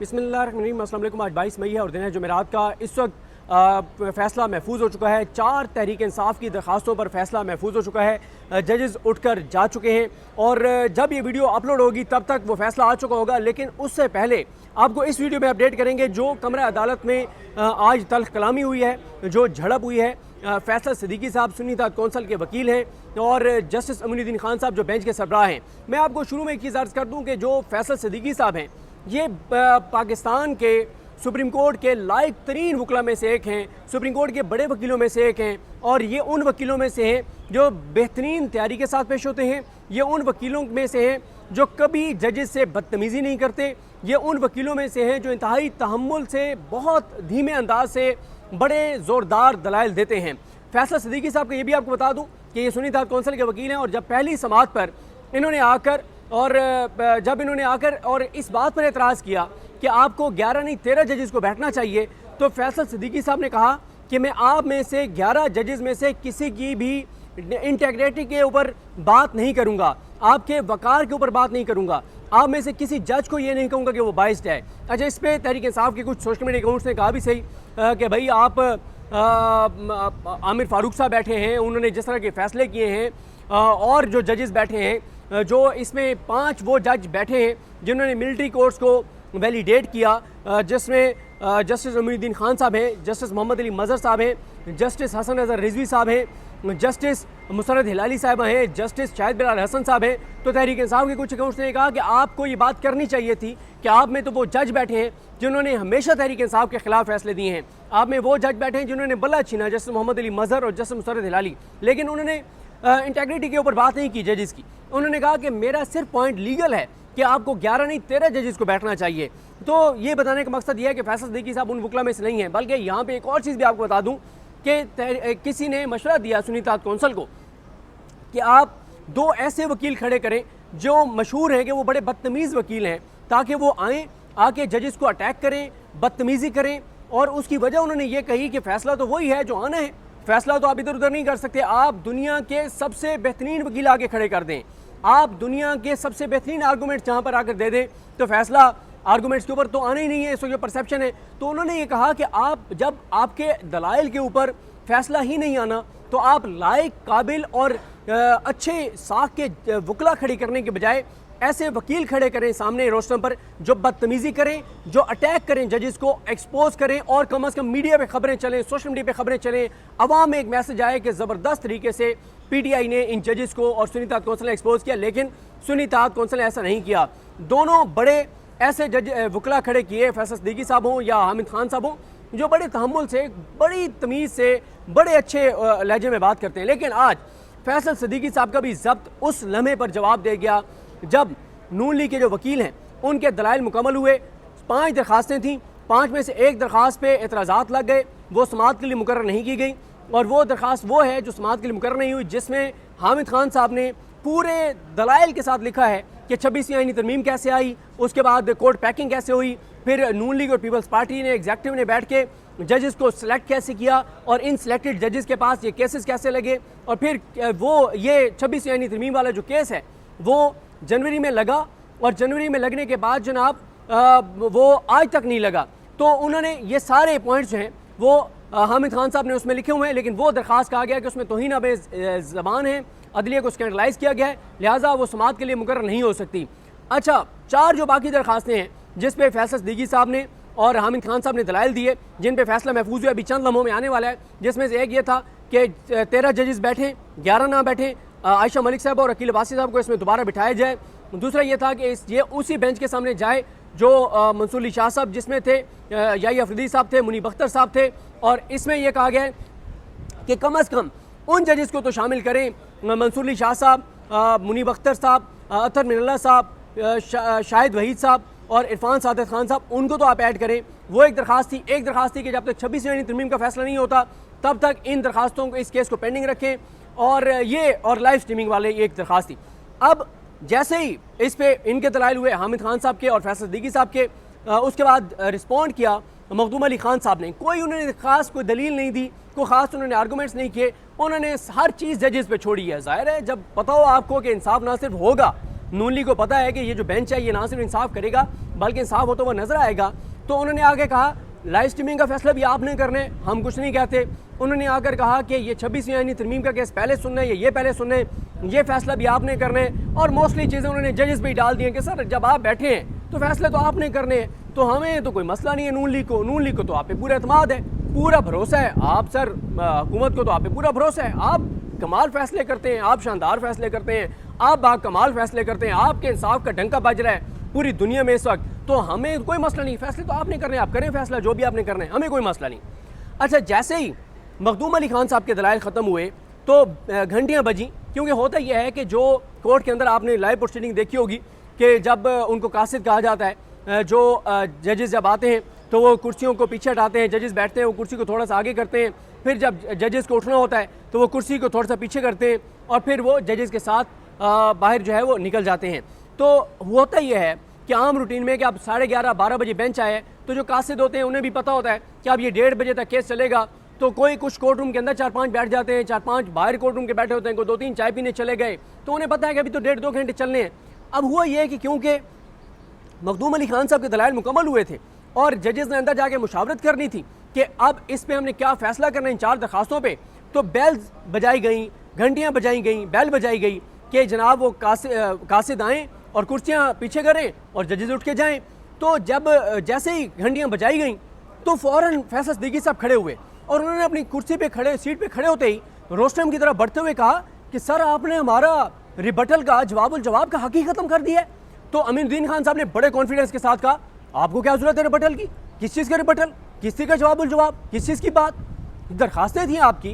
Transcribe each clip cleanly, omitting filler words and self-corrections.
बिस्मिल्लाहिर्रहमानिर्रहीम। अस्सलाम वालेकुम। आज 22 मई है और दिन है जुमेरात का। इस वक्त फ़ैसला महफूज हो चुका है। 4 तहरीक इंसाफ की दरखास्तों पर फ़ैसला महफूज हो चुका है। जजेस उठकर जा चुके हैं और जब ये वीडियो अपलोड होगी तब तक वो फ़ैसला आ चुका होगा। लेकिन उससे पहले आपको इस वीडियो में अपडेट करेंगे जो कमरा अदालत में आज तल्ख कलामी हुई है, जो झड़प हुई है। फैसल सिद्दीकी साहब सुन्नी इत्तेहाद कौंसिल के वकील हैं और जस्टिस अमीनुद्दीन खान साहब जो बेंच के सरबराह हैं। मैं आपको शुरू में एक चीज़ अर्ज़ कर दूं कि जो फैसल सिद्दीकी साहब हैं ये पाकिस्तान के सुप्रीम कोर्ट के लायक तरीन वकला में से एक हैं, सुप्रीम कोर्ट के बड़े वकीलों में से एक हैं और ये उन वकीलों में से हैं जो बेहतरीन तैयारी के साथ पेश होते हैं। ये उन वकीलों में से हैं जो कभी जजेस से बदतमीज़ी नहीं करते। ये उन वकीलों में से हैं जो इंतहाई तहम्मुल से बहुत धीमे अंदाज से बड़े ज़ोरदार दलाइल देते हैं। फैसल सिद्दीकी साहब को ये भी आपको बता दूं कि ये सुन्नी इत्तेहाद कौंसिल के वकील हैं और जब पहली समाअत पर इन्होंने आकर और इस बात पर एतराज़ किया कि आपको 11 नहीं 13 जजेस को बैठना चाहिए, तो फैसल सिद्दीकी साहब ने कहा कि मैं आप में से 11 जजेस में से किसी की भी इंटेग्रिटी के ऊपर बात नहीं करूंगा, आपके वकार के ऊपर बात नहीं करूंगा, आप में से किसी जज को ये नहीं कहूँगा कि वो बाइस्ड है। अच्छा, इस पर तहरीक इंसाफ के कुछ सोशल मीडिया अकाउंट्स ने कहा भी सही कि भाई आप आमिर फारूक साहब बैठे हैं, उन्होंने जिस तरह के फैसले किए हैं और जो जजेस बैठे हैं, जो इसमें 5 वो जज बैठे हैं जिन्होंने मिलिट्री कोर्ट्स को वैलिडेट किया, जिसमें जस्टिस अमीनुद्दीन खान साहब हैं, जस्टिस मोहम्मद अली मज़हर साहब हैं, जस्टिस हसन अज़हर रिजवी साहब हैं, जस्टिस मुसरत हिलाली साहब हैं, जस्टिस शाहिद बिलाल हसन साहब हैं। तो तहरीक इंसाफ के कुछ अकाउंट्स ने कहा कि आपको ये बात करनी चाहिए थी कि आप में तो वो जज बैठे हैं जिन्होंने हमेशा तहरीक इंसाफ के खिलाफ फैसले दिए हैं, आप में वो जज बैठे हैं जिन्होंने बल्ला छीना, जस्टिस मोहम्मद अली मज़हर और जस्टिस मुसरत हिलाली, लेकिन उन्होंने इंटेग्रिटी के ऊपर बात नहीं की जजेस की। उन्होंने कहा कि मेरा सिर्फ पॉइंट लीगल है कि आपको 11 नहीं 13 जजेस को बैठना चाहिए। तो ये बताने का मकसद ये है कि फैसल सिद्दीकी साहब उन वकला में से नहीं है। बल्कि यहाँ पे एक और चीज़ भी आपको बता दूँ कि किसी ने मशवरा दिया सुन्नी इत्तेहाद कौंसिल को कि आप 2 ऐसे वकील खड़े करें जो मशहूर हैं कि वो बड़े बदतमीज़ वकील हैं, ताकि वो आएँ, आके जजेस को अटैक करें, बदतमीज़ी करें। और उसकी वजह उन्होंने ये कही कि फ़ैसला तो वही है जो आना है, फैसला तो आप इधर उधर नहीं कर सकते। आप दुनिया के सबसे बेहतरीन वकील आके खड़े कर दें, आप दुनिया के सबसे बेहतरीन आर्गूमेंट्स जहाँ पर आकर दे दें, तो फैसला आर्गूमेंट्स के ऊपर तो आना ही नहीं है, इसको जो परसेप्शन है। तो उन्होंने ये कहा कि आप जब आपके दलाइल के ऊपर फैसला ही नहीं आना, तो आप लायक, काबिल और अच्छे साख के वकला खड़ी करने के बजाय ऐसे वकील खड़े करें सामने रोस्टम पर जो बदतमीज़ी करें, जो अटैक करें, जजेस को एक्सपोज करें और कम अज़ कम मीडिया पे खबरें चलें, सोशल मीडिया पे खबरें चलें, अवाम में एक मैसेज आए कि ज़बरदस्त तरीके से PTI ने इन जजेस को और सुन्नी इत्तेहाद कौंसिल ने एक्सपोज किया। लेकिन सुन्नी इत्तेहाद कौंसिल ने ऐसा नहीं किया। दोनों बड़े ऐसे जज वकला खड़े किए, फैसल सिद्दीकी साहब हों या हामिद खान साहब हों, जो बड़े तहम्मुल से, बड़ी तमीज़ से, बड़े अच्छे लहजे में बात करते हैं। लेकिन आज फैसल सिद्दीकी साहब का भी ज़ब्त उस लम्हे पर जवाब दे गया जब नून लीग के जो वकील हैं उनके दलाइल मुकम्मल हुए। 5 दरखास्तें थीं, 5 में से एक दरखास्त पे एतराज़ात लग गए, वो समाअत के लिए मुकर्रर नहीं की गई। और वो दरखास्त वो है जो समाअत के लिए मुकर्रर नहीं हुई, जिसमें हामिद खान साहब ने पूरे दलाइल के साथ लिखा है कि 26वीं आईनी तरमीम कैसे आई, उसके बाद कोर्ट पैकिंग कैसे हुई, फिर नून लीग और पीपल्स पार्टी ने एग्जेक्टिव ने बैठ के जजेस को सिलेक्ट कैसे किया और इन सिलेक्टेड जजेस के पास ये केसेस कैसे लगे, और फिर वो ये 26वीं आईनी तरमीम वाला जो केस है वो जनवरी में लगा और जनवरी में लगने के बाद जनाब वो आज तक नहीं लगा। तो उन्होंने ये सारे पॉइंट्स जो हैं वो हामिद खान साहब ने उसमें लिखे हुए हैं, लेकिन वो दरखास्त कहा गया कि उसमें तौहीन ज़बान है, अदलिया को स्कैंडलाइज किया गया है, लिहाजा वो समाअत के लिए मुकर्रर नहीं हो सकती। अच्छा, 4 जो बाकी दरखास्तें हैं जिस पे फैसल सिद्दीकी साहब ने और हामिद खान साहब ने दलाइल दिए, जिन पे फैसला महफूज हुआ अभी चंद लम्हों में आने वाला है, जिसमें से एक ये था कि 13 जजेस बैठें, 11 ना बैठें, आयशा मलिक साहब और अकील अब्बासी साहब को इसमें दोबारा बिठाया जाए। दूसरा ये था कि ये उसी बेंच के सामने जाए जो मंसूर अली शाह साहब जिसमें थे, याही अफरीदी साहब थे, मुनीब अख्तर साहब थे, और इसमें यह कहा गया कि कम अज़ कम उन जजेस को तो शामिल करें, मंसूर अली शाह साहब, मुनीब अख्तर साहब, अतर मिनल्ला साहब, शाहिद वहीद साहब और इरफान सादत खान साहब, उनको तो आप ऐड करें। वो एक दरखास्त थी। एक दरखास्त थी कि जब तक 26वीं तरमीम का फैसला नहीं होता तब तक इन दरखास्तों को, इस केस को पेंडिंग रखें, और लाइव स्ट्रीमिंग वाले एक दरखास्त थी। अब जैसे ही इस पे इनके दलाइल हुए हामिद खान साहब के और फैसल सिद्दीकी साहब के, उसके बाद रिस्पॉन्ड किया मखदूम अली खान साहब ने। कोई उन्होंने खास कोई दलील नहीं दी, कोई खास उन्होंने आर्गूमेंट्स नहीं किए, उन्होंने हर चीज़ जजेस पे छोड़ी है। जाहिर है जब पता हो आपको कि इंसाफ ना सिर्फ होगा, नून लीग को पता है कि ये जो बेंच है ये ना सिर्फ इंसाफ करेगा बल्कि इंसाफ होता हुआ नजर आएगा। तो उन्होंने आगे कहा लाइव स्ट्रीमिंग का फैसला भी आपने करना है, हम कुछ नहीं कहते। उन्होंने आकर कहा कि ये 26वीं आईनी तरमीम का केस पहले सुनना है, ये पहले सुनना है, ये फैसला भी आपने करना है। और मोस्टली चीज़ें उन्होंने जजेस पे ही डाल दी हैं कि सर जब आप बैठे हैं तो फैसले तो आपने करने हैं, तो हमें तो कोई मसला नहीं है। नून लीग को तो आप पे पूरा एतमाद है, पूरा भरोसा है। आप सर हुकूमत को तो आप पे पूरा भरोसा है, आप कमाल फैसले करते हैं, आप शानदार फैसले करते हैं, आप बाकमाल फैसले करते हैं, आपके इंसाफ का डंका बज रहा है पूरी दुनिया में इस वक्त। तो हमें कोई मसला नहीं, फैसले तो आपने करने, आप करें फैसला जो भी आपने करना है, हमें कोई मसला नहीं। अच्छा, जैसे ही मखदूम अली खान साहब के दलाइल ख़त्म हुए तो घंटियाँ बजी, क्योंकि होता यह है कि जो कोर्ट के अंदर आपने लाइव प्रोसीडिंग देखी होगी कि जब उनको कासिद कहा जाता है, जो जजेस जब आते हैं तो वो कुर्सियों को पीछे हटाते हैं, जजेस बैठते हैं, वो कुर्सी को थोड़ा सा आगे करते हैं, फिर जब जजेस को उठना होता है तो वो कुर्सी को थोड़ा सा पीछे करते हैं और फिर वो जजेस के साथ बाहर जो है वो निकल जाते हैं। तो होता यह है कि आम रूटीन में कि आप 11:30-12 बजे बेंच आए तो जो कासिद होते हैं उन्हें भी पता होता है कि अब ये 1:30 बजे तक केस चलेगा। तो कोई कुछ कोर्ट रूम के अंदर 4-5 बैठ जाते हैं, 4-5 बाहर कोर्ट रूम के बैठे होते हैं, कोई 2-3 चाय पीने चले गए, तो उन्हें पता है कि अभी तो 1.5-2 घंटे चलने हैं। अब हुआ ये कि क्योंकि मखदूम अली खान साहब के दलाइल मुकम्मल हुए थे और जजेस ने अंदर जाके मुशावरत करनी थी कि अब इस पर हमने क्या फ़ैसला करना है इन 4 दरखास्तों पर, तो बेल्स बजाई गई, घंटियाँ बजाई गई, बेल बजाई गई कि जनाब वो कासिद आएँ और कुर्सियाँ पीछे करें और जजेस उठ के जाएँ। तो जब जैसे ही घंटियाँ बजाई गई तो फ़ौरन फैसल सिद्दीकी साहब खड़े हुए और उन्होंने अपनी कुर्सी पे खड़े, सीट पे खड़े होते ही रोस्टम की तरफ बढ़ते हुए कहा कि सर आपने हमारा रिबटल का जवाब का हक ही ख़त्म कर दिया है। तो अमीनुद्दीन खान साहब ने बड़े कॉन्फिडेंस के साथ कहा आपको क्या ज़रूरत है रिबटल की, किस चीज़ का रिबटल, किस चीज़ का जवाब, किस चीज़ की बात, दरखास्तें थी आपकी,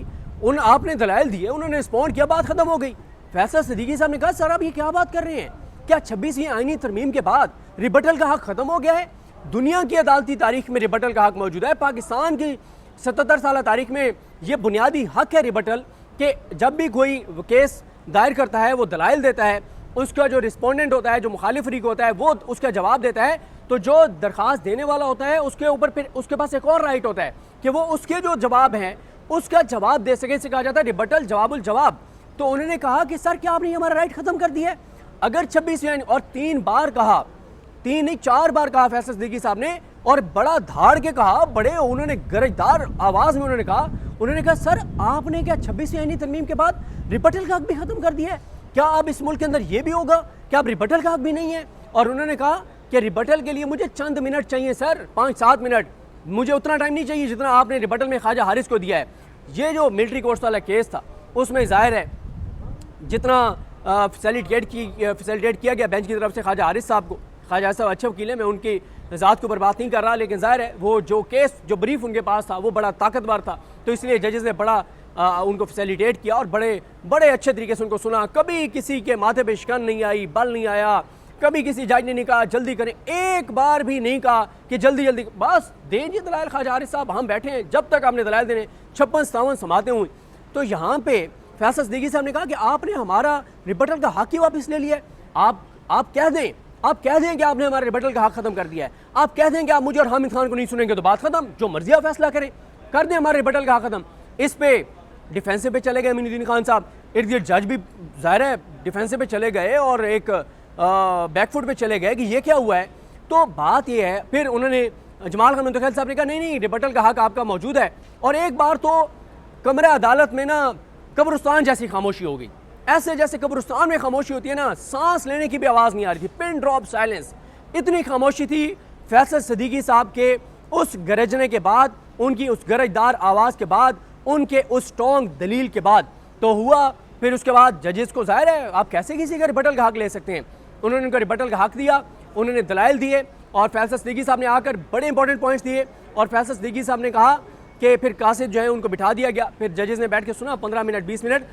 आपने दलाइल दिए, उन्होंने रिस्पॉन्ड किया, बात ख़त्म हो गई। फैसल सिद्दीकी साहब ने कहा सर आप ये क्या बात कर रहे हैं, क्या 26वीं आईनी तरमीम के बाद रिबटल का हक ख़त्म हो गया है? दुनिया की अदालती तारीख में रिबटल का हक मौजूद है, पाकिस्तान की 77 साल तारीख में ये बुनियादी हक है रिबटल कि जब भी कोई केस दायर करता है वो दलाइल देता है, उसका जो रिस्पोंडेंट होता है, जो मुखालिफ फरीक होता है, वो उसका जवाब देता है, तो जो दरख्वास्त देने वाला होता है उसके ऊपर फिर उसके पास एक और राइट होता है कि वो उसके जो जवाब हैं उसका जवाब दे सके। इसे कहा जाता है रिबटल जवाब। तो उन्होंने कहा कि सर क्या आपने हमारा राइट ख़त्म कर दिया है? अगर 26वीं और 3 बार कहा, 3 नहीं 4 बार कहा फैसल सिद्दीकी साहब ने, और बड़ा धाड़ के कहा, बड़े उन्होंने गरजदार आवाज़ में उन्होंने कहा सर आपने क्या 26वीं आईनी तरमीम के बाद रिबटल का हक भी ख़त्म कर दिया है? क्या अब इस मुल्क के अंदर ये भी होगा क्या अब रिबटल का हक भी नहीं है? और उन्होंने कहा कि रिबटल के लिए मुझे चंद मिनट चाहिए सर, 5-7 मिनट, मुझे उतना टाइम नहीं चाहिए जितना आपने रिबटल में ख्वाजा हारिस को दिया है। ये जो मिलिट्री कोर्स वाला केस था उसमें ज़ाहिर है जितना फैसिलिटेट किया गया बेंच की तरफ से ख्वाजा हारिस साहब को, ख्वाजा साहब अच्छे वकील हैं, मैं उनकी ज़ात के ऊपर बात नहीं कर रहा, लेकिन ज़ाहिर है वो जो केस जो ब्रीफ उनके पास था वो बड़ा ताकतवर था, तो इसलिए जजेस ने बड़ा उनको फैसिलिटेट किया और बड़े अच्छे तरीके से उनको सुना। कभी किसी के माथे पे शिकन नहीं आई, बल नहीं आया, कभी किसी जज ने नहीं कहा जल्दी करें, एक बार भी नहीं कहा कि जल्दी बस दे दीजिए दलाइल ख्वाजा हारिस साहब, हम बैठे हैं जब तक आपने दलाइल देने, 56-57 समातें हुई। तो यहाँ पे फैसल सिद्दीकी साहब ने कहा कि आपने हमारा रिबटल का हक ही वापस ले लिया है। आप कह दें कि आपने हमारे रिबटल का हक खत्म कर दिया है, आप कह दें कि आप मुझे और हामिद खान को नहीं सुनेंगे तो बात खत्म, जो मर्जी आप फैसला करें, कर दें हमारे रिबटल का हक खत्म। इस पे डिफेंसिव पे चले गए अमीनुद्दीन खान साहब, इर्द गिर्द जज भी ज़ाहिर है डिफेंसिव पे चले गए और एक बैकफुट पे चले गए कि ये क्या हुआ है। तो बात ये है, फिर उन्होंने जमाल खान मुंतखिल साहब ने कहा नहीं रिबटल का हक आपका मौजूद है, और एक बार तो कमरा अदालत में ना कब्रिस्तान जैसी खामोशी हो गई, ऐसे जैसे कब्रिस्तान में खामोशी होती है ना, सांस लेने की भी आवाज़ नहीं आ रही थी, पिन ड्रॉप साइलेंस, इतनी खामोशी थी फैसल सिद्दीकी साहब के उस गरजने के बाद, उनकी उस गरजदार आवाज़ के बाद, उनके उस स्ट्रॉन्ग दलील के बाद। तो हुआ फिर उसके बाद जजेस को ज़ाहिर है आप कैसे किसी का रिबटल का हक ले सकते हैं, उन्होंने उनका रिबटल का हक दिया, उन्होंने दलाइल दिए और फैसल सिद्दीकी साहब ने आकर बड़े इंपॉर्टेंट पॉइंट्स दिए और फैसल सिद्दीकी साहब ने कहा कि फिर कासिद जो है उनको बिठा दिया गया, फिर जजेस ने बैठ के सुना 15 मिनट 20 मिनट।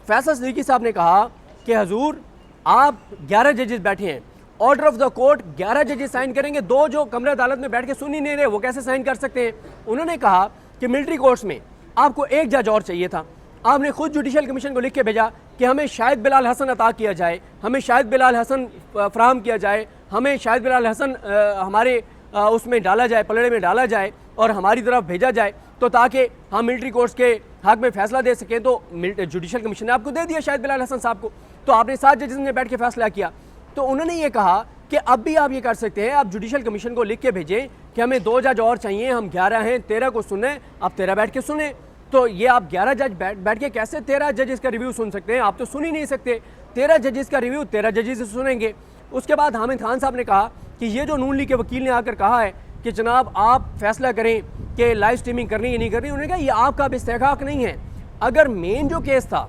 फैसल सिद्दीकी साहब ने कहा कि हजूर आप 11 जजेस बैठे हैं, ऑर्डर ऑफ द कोर्ट 11 जजेस साइन करेंगे, 2 जो कमरा अदालत में बैठ के सुन ही नहीं रहे वो कैसे साइन कर सकते हैं। उन्होंने कहा कि मिलिट्री कोर्ट्स में आपको एक जज और चाहिए था, आपने खुद जुडिशल कमीशन को लिख के भेजा कि हमें शायद बिलाल हसन अता किया जाए, हमें शायद बिलाल हसन फराहम किया जाए, हमें शायद बिलाल हसन हमारे उसमें डाला जाए, पलड़े में डाला जाए और हमारी तरफ भेजा जाए, तो ताकि हम मिलिट्री कोर्ट्स के हक में फैसला दे सकें। तो जुडिशल कमीशन ने आपको दे दिया शायद बिलाल हसन साहब को, तो आपने 7 जजेस ने बैठ के फैसला किया। तो उन्होंने ये कहा कि अब भी आप ये कर सकते हैं, आप जुडिशल कमीशन को लिख के भेजें कि हमें 2 जज और चाहिए, हम 11 हैं, 13 को सुने, आप 13 बैठ के सुने। तो ये आप 11 जज बैठ के कैसे 13 जजेस का रिव्यू सुन सकते हैं? आप तो सुन ही नहीं सकते। 13 जजेस का रिव्यू 13 जजेस से सुनेंगे। उसके बाद हामिद खान साहब ने कहा कि ये जो नून लीग के वकील ने आकर कहा है कि जनाब आप फैसला करें कि लाइव स्ट्रीमिंग करनी या नहीं करनी, उन्होंने कहा ये आपका अब इस्तेहकाक नहीं है। अगर मेन जो केस था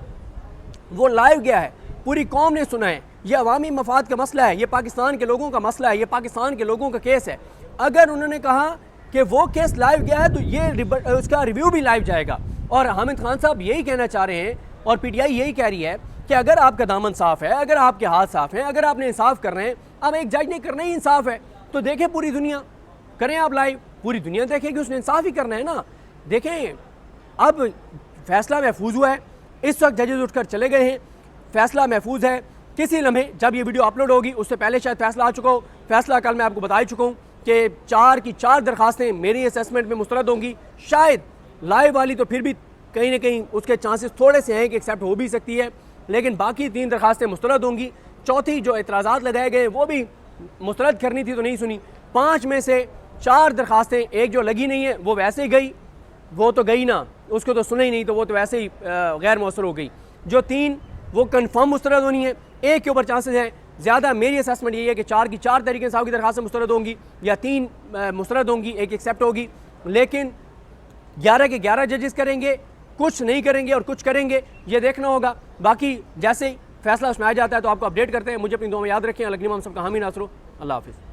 वो लाइव गया है, पूरी कौम ने सुना है, ये अवामी मफाद का मसला है, ये पाकिस्तान के लोगों का मसला है, ये पाकिस्तान के लोगों का केस है। अगर उन्होंने कहा कि वो केस लाइव गया है तो ये उसका रिव्यू भी लाइव जाएगा। और हामिद खान साहब यही कहना चाह रहे हैं और PTI यही कह रही है कि अगर आपका दामन साफ़ है, अगर आपके हाथ साफ़ हैं, अगर आपने इंसाफ कर रहे हैं, अब एक जज ने करना ही इंसाफ है तो देखें पूरी दुनिया, करें आप लाइव, पूरी दुनिया देखेगी, उसने इंसाफ ही करना है ना। देखें अब फैसला महफूज हुआ है, इस वक्त जजेस उठकर चले गए हैं, फैसला महफूज है। किसी लम्हे जब ये वीडियो अपलोड होगी उससे पहले शायद फैसला आ चुका हो। फैसला कल मैं आपको बता ही चुका हूँ कि 4 की 4 दरखास्तें मेरी असेसमेंट में मुस्तरद होंगी। शायद लाइव वाली तो फिर भी कहीं ना कहीं उसके चांसेस थोड़े से हैं कि एक्सेप्ट हो भी सकती है, लेकिन बाकी 3 दरखास्तें मुस्तरद होंगी। चौथी जो एतराज़ात लगाए गए वो भी मुस्तरद करनी थी तो नहीं सुनी। 5 में से 4 दरखास्तें, एक जो लगी नहीं है वो वैसे ही गई, वो तो गई ना, उसको तो सुना ही नहीं, तो वो तो वैसे ही गैर मौसर हो गई। जो 3 वो कन्फर्म मुस्तरद होनी है, एक के ऊपर चांसेस हैं ज़्यादा। मेरी असेसमेंट यही है कि 4 की 4 तरीके इंसाफ की दरखास्तें मुस्तरद होंगी या 3 मुस्तरद होंगी, एक एक्सेप्ट होगी। लेकिन 11 के 11 जजेस करेंगे, कुछ नहीं करेंगे और कुछ करेंगे, ये देखना होगा। बाकी जैसे ही फैसला उसमें आ जाता है तो आपको अपडेट करते हैं। मुझे अपनी दुआ में याद रखें। अलग हम सबका हामी नासरो। अल्लाह हाफिज़।